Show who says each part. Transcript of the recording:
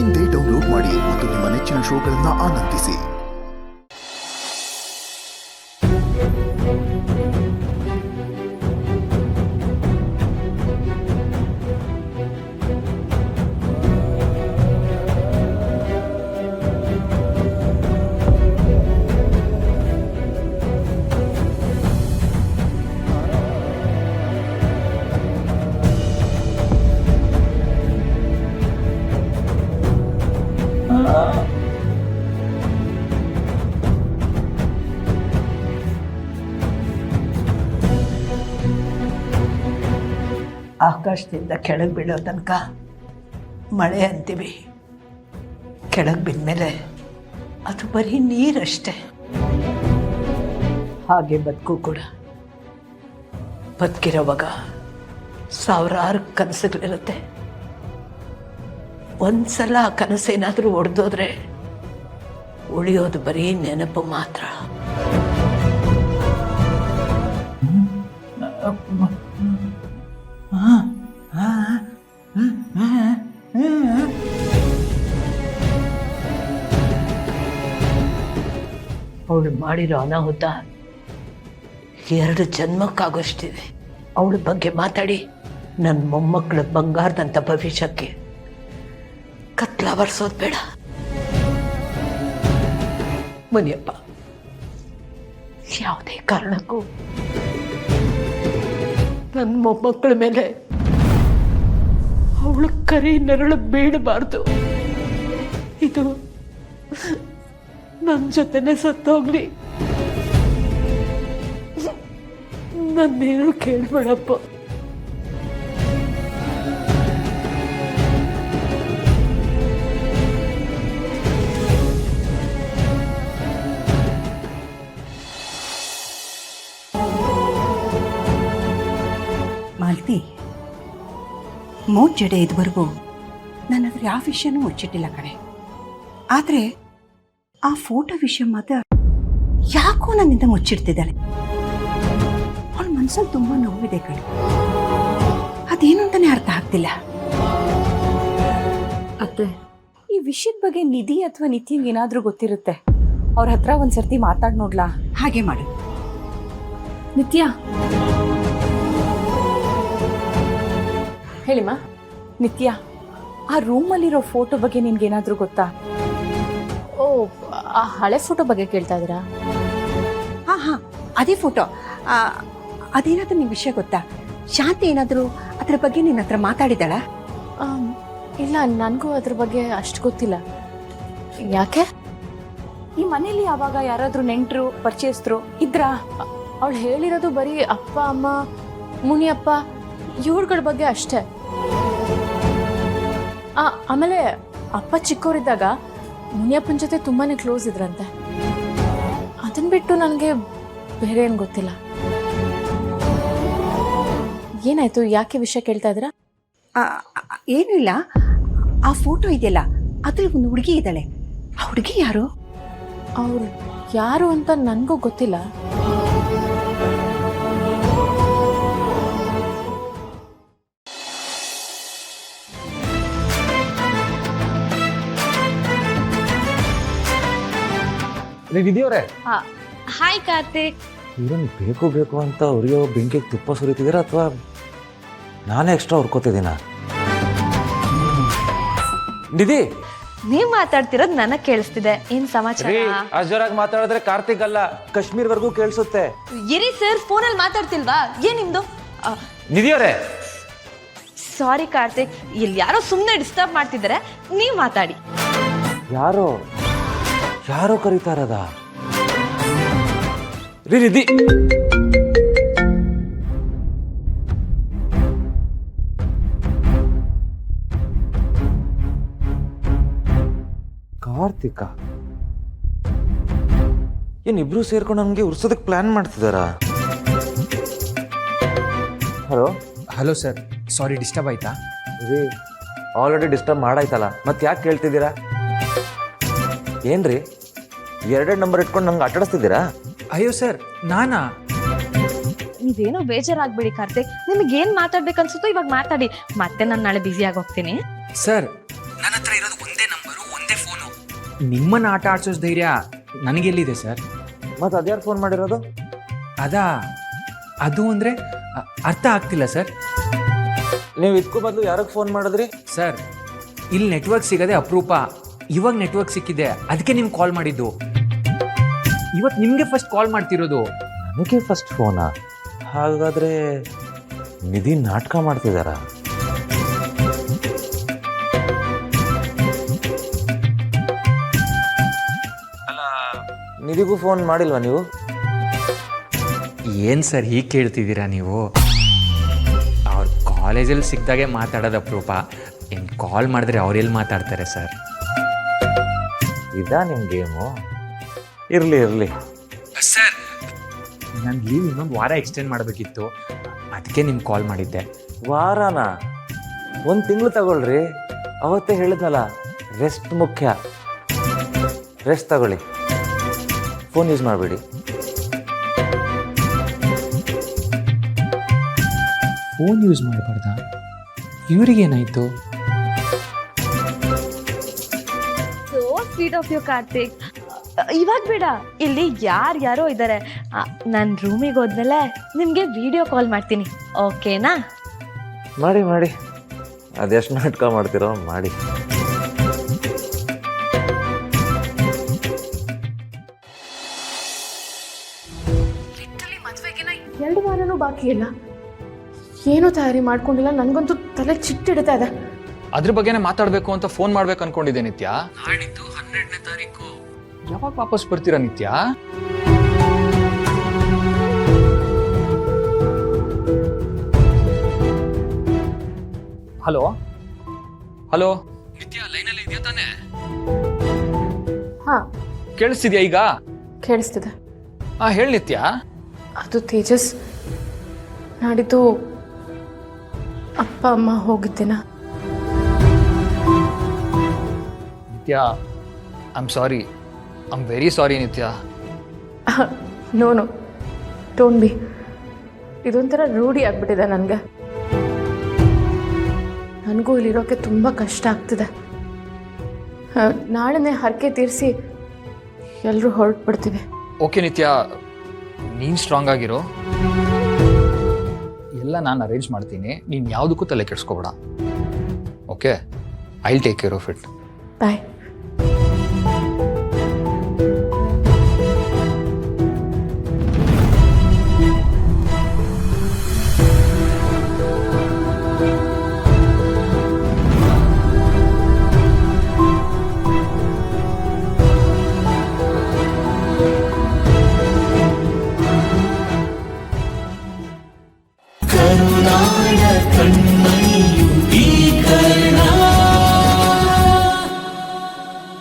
Speaker 1: ಇಂದೇ ಡೌನ್ಲೋಡ್ ಮಾಡಿ ಮತ್ತು ನಿಮ್ಮ ನೆಚ್ಚಿನ ಶೋಗಳನ್ನು ಆನಂದಿಸಿ.
Speaker 2: ಆಕಾಶದಿಂದ ಕೆಳಗೆ ಬೀಳೋ ತನಕ ಮಳೆ ಅಂತೀವಿ. ಕೆಳಗೆ ಬಿದ್ಮೇಲೆ ಅದು ಬರೀ ನೀರಷ್ಟೆ. ಹಾಗೆ ಬದುಕು ಕೂಡ. ಬದುಕಿರೋವಾಗ ಸಾವಿರಾರು ಕನಸುಗಳಿರುತ್ತೆ. ಒಂದ್ಸಲ ಆ ಕನಸೇನಾದರೂ ಒಡೆದೋದ್ರೆ ಉಳಿಯೋದು ಬರೀ ನೆನಪು ಮಾತ್ರ. ಅವಳು ಮಾಡಿರೋ ಅನಾಹುತ 2 ಜನ್ಮಕ್ಕಾಗೋಷ್ಟಿದೆ. ಅವಳ ಬಗ್ಗೆ ಮಾತಾಡಿ ನನ್ನ ಮೊಮ್ಮಕ್ಕಳ ಬಂಗಾರದಂಥ ಭವಿಷ್ಯಕ್ಕೆ ಕತ್ಲಾವರ್ಸೋದು ಬೇಡ. ಮುನಿಯಪ್ಪ, ಯಾವುದೇ ಕಾರಣಕ್ಕೂ ನನ್ನ ಮೊಮ್ಮಕ್ಕಳ ಮೇಲೆ ಅವಳು ಕರಿ ನೆರಳು ಬೀಳಬಾರ್ದು. ಇದು ನನ್ನ ಜೊತೆನೆ ಸತ್ತೋಗ್ಲಿ. ನನ್ನೇನು ಕೇಳ್ಬೇಡಪ್ಪ.
Speaker 3: ಮಾಲ್ತಿ, ಮೂರು ಜಡೆ ಇದುವರೆಗೂ ನನ್ನ ಹತ್ರ ಯಾವ ವಿಷಯನೂ ಮುಚ್ಚಿಟ್ಟಿಲ್ಲ ಕಣೆ. ಆದರೆ ಆ ಫೋಟೋ ವಿಷಯ ಮಾತ್ರ ಯಾಕೋ ನನ್ನಿಂದ ಮುಚ್ಚಿಡ್ತಿದ್ದಾಳೆ. ಅವಳ ಮನಸ್ಸಲ್ಲಿ ತುಂಬ ನೋವಿದೆ ಕಣೆ. ಅದೇನು ಅಂತಾನೆ ಅರ್ಥ ಆಗ್ತಿಲ್ಲ.
Speaker 4: ಅತ್ತೆ, ಈ ವಿಷಯದ ಬಗ್ಗೆ ನಿಧಿ ಅಥವಾ ನಿತ್ಯಂಗೆ ಏನಾದರೂ ಗೊತ್ತಿರುತ್ತೆ. ಅವ್ರ ಹತ್ರ ಒಂದ್ಸರ್ತಿ ಮಾತಾಡಿ ನೋಡ್ಲಾ?
Speaker 3: ಹಾಗೆ ಮಾಡು.
Speaker 4: ನಿತ್ಯ, ಹೇಳಿಮ್ಮ. ನಿತ್ಯ, ಆ ರೂಮಲ್ಲಿರೋ ಫೋಟೋ ಬಗ್ಗೆ ನಿನ್ಗೇನಾದರೂ ಗೊತ್ತಾ? ಓ, ಆ ಹಳೆ ಫೋಟೋ ಬಗ್ಗೆ ಕೇಳ್ತಾ ಇದ್ದೀರಾ?
Speaker 3: ಹಾಂ, ಅದೇ ಫೋಟೋ. ಅದೇನಾದ್ರೂ ನಿಮ್ಗೆ ವಿಷಯ ಗೊತ್ತಾ? ಶಾಂತಿ ಏನಾದರೂ ಅದ್ರ ಬಗ್ಗೆ ನಿನ್ನ ಹತ್ರ ಮಾತಾಡಿದಾಳ?
Speaker 4: ಇಲ್ಲ, ನನಗೂ ಅದ್ರ ಬಗ್ಗೆ ಅಷ್ಟು ಗೊತ್ತಿಲ್ಲ. ಯಾಕೆ? ಈ ಮನೇಲಿ ಯಾವಾಗ ಯಾರಾದರೂ ನೆಂಟರು ಪರಿಚಯಸ್ಥರು ಇದ್ರಾ? ಅವಳು ಹೇಳಿರೋದು ಬರೀ ಅಪ್ಪ ಅಮ್ಮ ಮುನಿಯಪ್ಪ ಇವ್ರುಗಳ ಬಗ್ಗೆ ಅಷ್ಟೇ. ಆಮೇಲೆ ಅಪ್ಪ ಚಿಕ್ಕವರಿದ್ದಾಗ ಮುನಿಯಪ್ಪನ ಜೊತೆ ತುಂಬಾನೇ ಕ್ಲೋಸ್ ಇದ್ರಂತೆ. ಅದನ್ನ ಬಿಟ್ಟು ನನಗೆ ಬೇರೆ ಏನು ಗೊತ್ತಿಲ್ಲ. ಏನಾಯ್ತು? ಯಾಕೆ ವಿಷಯ ಕೇಳ್ತಾ ಇದ್ದೀರಾ?
Speaker 3: ಏನೂ ಇಲ್ಲ. ಆ ಫೋಟೋ ಇದೆಯಲ್ಲ, ಅದ್ರಲ್ಲಿ ಒಂದು ಹುಡುಗಿ ಇದ್ದಾಳೆ. ಆ ಹುಡುಗಿ ಯಾರು?
Speaker 4: ಅವ್ರು ಯಾರು ಅಂತ ನನಗೂ ಗೊತ್ತಿಲ್ಲ.
Speaker 5: ವಿಧಿಯವರೇ,
Speaker 4: ಹಾಯ್ ಕಾರ್ತಿಕ್.
Speaker 5: ಹೀರೋನ್ ಬೇಕು ಅಂತ ಉರಿಯೋ ಬೆಂಕಿಗೆ ತುಪ್ಪ ಸುರಿತಿದ್ದೀರಾ ಅಥವಾ ನಾನೇ ಎಕ್ಸ್ಟ್ರಾ ಹುರ್ಕೋತಿದ್ದೀನ? ನಿಧಿ,
Speaker 6: ನೀವ್ ಮಾತಾಡ್ತಿರೋದು ನನಗ್ ಕೇಳಿಸ್ತಿದೆ. ಏನ್ ಸಮಾಚಾರ?
Speaker 5: ಅಜರಾಗಿ ಮಾತಾಡಿದ್ರೆ ಕಾರ್ತಿಕ್ ಅಲ್ಲ, ಕಾಶ್ಮೀರ್ವರೆಗೂ ಕೇಳಿಸುತ್ತೆ.
Speaker 6: ಇರಿ ಸರ್, ಫೋನಲ್ಲಿ ಮಾತಾಡ್ತಿಲ್ವಾ? ಏನ್ ನಿಮ್ದು?
Speaker 5: ನಿಧಿಯವರೇ,
Speaker 6: ಸಾರಿ ಕಾರ್ತಿಕ್, ಇಲ್ಲಿ ಯಾರೋ ಸುಮ್ಮನೆ ಡಿಸ್ಟರ್ಬ್ ಮಾಡ್ತಿದ್ದಾರೆ. ನೀವ್ ಮಾತಾಡಿ.
Speaker 5: ಯಾರೋ ಕರೀತಾ ಇರೋದ? ನಿಧಿ, ಕಾರ್ತಿಕ ಏನಿಬ್ರು ಸೇರ್ಕೊಂಡು ನಮ್ಗೆ ಉರ್ಸೋದಕ್ಕೆ ಪ್ಲಾನ್ ಮಾಡ್ತಿದಾರಾ?
Speaker 7: ಹಲೋ ಸರ್, ಸಾರಿ ಡಿಸ್ಟರ್ಬ್ ಆಯ್ತಾ?
Speaker 5: ಆಲ್ರೆಡಿ ಡಿಸ್ಟರ್ಬ್ ಮಾಡಾಯ್ತಲ್ಲ, ಮತ್ತೆ ಯಾಕೆ ಕೇಳ್ತಿದ್ದೀರಾ? ಏನ್ರಿ 2 ನಂಬರ್ ಇಟ್ಕೊಂಡು ನಂಗೆ ಆಟಾಡಿಸ್ತಿದ್ದೀರಾ?
Speaker 7: ಅಯ್ಯೋ ಸರ್, ನಾನಾ?
Speaker 6: ನೀವೇನೋ ಬೇಜಾರಾಗ್ಬೇಡಿ ಕಾರ್ತಿಕ್. ನಿಮಗೆ ಏನ್ ಮಾತಾಡ್ಬೇಕನ್ಸುತ್ತೋ ಇವಾಗ ಮಾತಾಡಿ. ಮತ್ತೆ ನಾನು ನಾಳೆ ಬ್ಯುಸಿ ಆಗಿ ಹೋಗ್ತೀನಿ.
Speaker 7: ಸರ್, ನನ್ನ ಹತ್ರ ಇರೋದು ಒಂದೇ ನಿಮ್ಮನ್ನ ಆಟ ಆಡ್ಸೋಸ್ ಧೈರ್ಯ ನನಗೆಲ್ಲಿದೆ ಸರ್?
Speaker 5: ಮತ್ತು ಅದ್ಯಾರು ಫೋನ್ ಮಾಡಿರೋದು?
Speaker 7: ಅದು ಅಂದರೆ ಅರ್ಥ ಆಗ್ತಿಲ್ಲ ಸರ್.
Speaker 5: ನೀವು ಇದಕ್ಕೂ ಬದಲು ಯಾರಿಗೆ ಫೋನ್ ಮಾಡಿದ್ರಿ?
Speaker 7: ಸರ್, ಇಲ್ಲಿ ನೆಟ್ವರ್ಕ್ ಸಿಗೋದೆ ಅಪರೂಪ. ಇವಾಗ ನೆಟ್ವರ್ಕ್ ಸಿಕ್ಕಿದೆ, ಅದಕ್ಕೆ ನಿಮ್ಗೆ ಕಾಲ್ ಮಾಡಿದ್ದು. ಇವತ್ತು ನಿಮಗೆ ಫಸ್ಟ್ ಕಾಲ್ ಮಾಡ್ತಿರೋದು.
Speaker 5: ನನಗೆ ಫಸ್ಟ್ ಫೋನಾ? ಹಾಗಾದರೆ ನಿಧಿ ನಾಟಕ ಮಾಡ್ತಿದ್ದಾರಾ? ಅಲ್ಲ, ನಿಧಿಗೂ ಫೋನ್ ಮಾಡಿಲ್ವಾ ನೀವು?
Speaker 7: ಏನು ಸರ್ ಹೀಗೆ ಕೇಳ್ತಿದ್ದೀರಾ ನೀವು? ಅವ್ರ ಕಾಲೇಜಲ್ಲಿ ಸಿಕ್ಕಿದಾಗೆ ಮಾತಾಡೋದು ಅಪರೂಪ. ಏನು ಕಾಲ್ ಮಾಡಿದ್ರೆ ಅವ್ರೆಲ್ಲಿ ಮಾತಾಡ್ತಾರೆ ಸರ್?
Speaker 5: ಇದಾ ನಿಮ್ಮ ಗೇಮು? ಇರಲಿ.
Speaker 7: ಸರ್, ನಾನು ಲೀವ್ ಇನ್ನೊಂದು ವಾರ ಎಕ್ಸ್ಟೆಂಡ್ ಮಾಡಬೇಕಿತ್ತು, ಅದಕ್ಕೆ ನಿಮ್ಗೆ ಕಾಲ್ ಮಾಡಿದ್ದೆ.
Speaker 5: ವಾರನಾ? 1 ತಿಂಗಳು ತಗೊಳ್ರಿ. ಅವತ್ತೇ ಹೇಳಿದ್ನಲ್ಲ, ರೆಸ್ಟ್ ಮುಖ್ಯ. ರೆಸ್ಟ್ ತಗೊಳ್ಳಿ, ಫೋನ್ ಯೂಸ್ ಮಾಡಬೇಡಿ.
Speaker 7: ಫೋನ್ ಯೂಸ್ ಮಾಡಬಾರ್ದಾ? ಇವ್ರಿಗೇನಾಯಿತು?
Speaker 6: So sweet of you Karthik. ಇವಾಗ ಬೇಡ, ಇಲ್ಲಿ ಯಾರೋ ಇದ್ದಾರೆ. ನಾನು ರೂಮಿಗೆ ಹೋದ್ಮೇಲೆ ನಿಮಗೆ ವಿಡಿಯೋ ಕಾಲ್ ಮಾಡ್ತೀನಿ, ಓಕೆನಾ?
Speaker 5: ಮಾಡಿ ಅದೆಷ್ಟು ನಾಟಕ ಮಾಡ್ತೀರೋ ಮಾಡಿ.
Speaker 4: ಮದುವೆಗೆನ 2 ವಾರನೂ ಬಾಕಿ ಇಲ್ಲ. ಏನೂ ತಯಾರಿ ಮಾಡ್ಕೊಂಡಿಲ್ಲ. ನನಗಂತೂ ತಲೆ ಚಿಟ್ಟಿಡ್ತಾ ಇದೆ.
Speaker 8: ಅದ್ರ ಬಗ್ಗೆನೇ ಮಾತಾಡಬೇಕು ಅಂತ ಫೋನ್ ಮಾಡ್ಬೇಕು ಅನ್ಕೊಂಡಿದ್ದೆ ನಿತ್ಯ.
Speaker 7: ನಾಡಿದ್ದು 12ನೇ ತಾರೀಕು.
Speaker 8: ಯಾವಾಗ ವಾಪಸ್ ಬರ್ತೀರಾ ನಿತ್ಯ? ಹಲೋ ನಿತ್ಯ, ಲೈನಲ್ಲಿ ಇದೆಯಾ ತಾನೆ?
Speaker 4: ಹಾಂ,
Speaker 8: ಕೇಳಿಸ್ತಿದ್ಯಾ ಈಗ?
Speaker 4: ಕೇಳಿಸ್ತಿದೆ.
Speaker 8: ಹೇಳಿ ನಿತ್ಯ.
Speaker 4: ಅದು ತೇಜಸ್, ನಾಡಿದ್ದು ಅಪ್ಪ ಅಮ್ಮ ಹೋಗಿದ್ದೇನ.
Speaker 8: Nithya, I'm sorry. I'm very sorry Nithya.
Speaker 4: No don't be. ಇದೊಂಥರ ರೂಢಿ ಆಗ್ಬಿಟ್ಟಿದೆ ನನಗೆ. ನನಗೂ ಇಲ್ಲಿರೋಕ್ಕೆ ತುಂಬ ಕಷ್ಟ ಆಗ್ತಿದೆ. ನಾಳೆನೇ ಹರಕೆ ತೀರಿಸಿ ಎಲ್ಲರೂ ಹೊರಟ್ಬಿಡ್ತೀವಿ.
Speaker 8: ಓಕೆ ನಿತ್ಯ, ನೀನು ಸ್ಟ್ರಾಂಗ್ ಆಗಿರೋ. ಎಲ್ಲ ನಾನು ಅರೇಂಜ್ ಮಾಡ್ತೀನಿ, ನೀನು ಯಾವುದಕ್ಕೂ ತಲೆ ಕೆಡಿಸ್ಕೋಬೇಡ. Okay, I will take care of it.
Speaker 4: Bye.